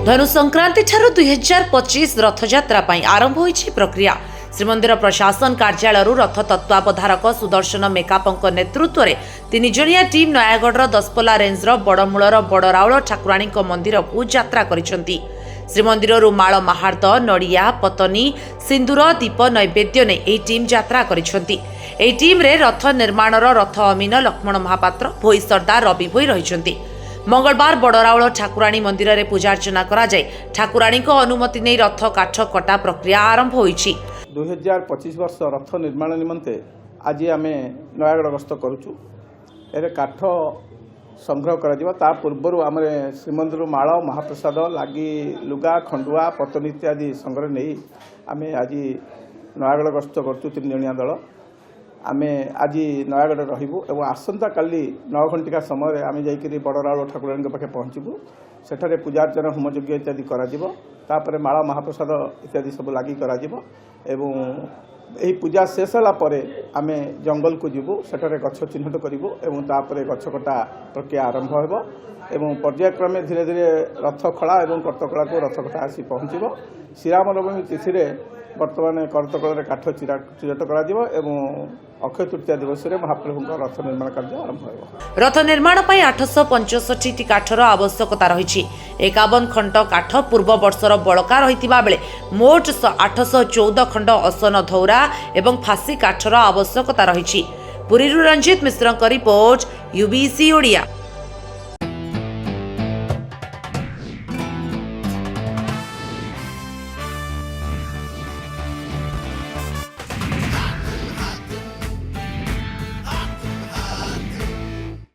धनु संक्रांति ठारू 2025 रथयात्रा आरंभ होईछि प्रक्रिया। श्रीमंदिर प्रशासन कार्यालय रथ तत्वावधारक सुदर्शन मेकापंक नेतृत्व में 3 जणिया टीम नयागढ़ दसपल्ला रेंजर बड़मूलर बड़राउल ठाकुराणी मंदिर को यात्रा करिसेंती। श्रीमंदिर माल महार्द नड़िया पतनी सिंदूर दीप नैवेद्य ने यह टीम यात्रा करिसेंती। एही टीम रे रथ निर्माणर रथ अमीन लक्ष्मण महापात्र भोई सरदार रवि भोई रहिसेंती। मंगलवार बड़राउल ठाकुराणी मंदिर में पूजार्चना करा जाय ठाकुराणी को अनुमति नहीं रथ काठ कटा प्रक्रिया आरंभ होईछि। 2025 वर्ष रथ निर्माण निमंते आज आम नयागढ़ गस्त करुचु। ए काठ संग्रह करा पूर्वर आम श्रीमंदिर माल महाप्रसाद लगी लुगा खंडुआ पतन इत्यादि संग्रह नहीं आम आज नयागढ़ गस्त करुचु। 3 जणिया दल आम आज नयागढ़ रहिबु एवं आसंता काली 9 घंटिका समय आम जाइकरी बड़राउल ठाकुराणी पाखे पहुँचबू। सेठारे पूजार्चना होमयज्ञ इत्यादि करा माला महाप्रसाद इत्यादि सब लगी करा एवं यही पूजा शेष होला परे आमे जंगल को जीवु सेठारे गछ चिन्हट करिवु एवं तापरे गछ कटा प्रक्रिया आरंभ होबो एवं पर्यायक्रमे धीरे धीरे रथ खड़ा एवं कर्तकला को रथ कटा आसी पहुँचबो। श्रीराम नवमी तिथि बर्तमान करतकल काठ चिरट करा एवं अक्षय तृतीया दिवस में महाप्रभु रथ निर्माण कार्य आरंभ होगा। रथ निर्माण 865 काठर आवश्यकता रही। 51 खंड काठ पूर्व वर्षर बलका रही बेले मोट 814 खंड असन धौरा एवं फासी काठर आवश्यकता रही। पुरी रंजित मिश्र रिपोर्ट UBC ओडिया।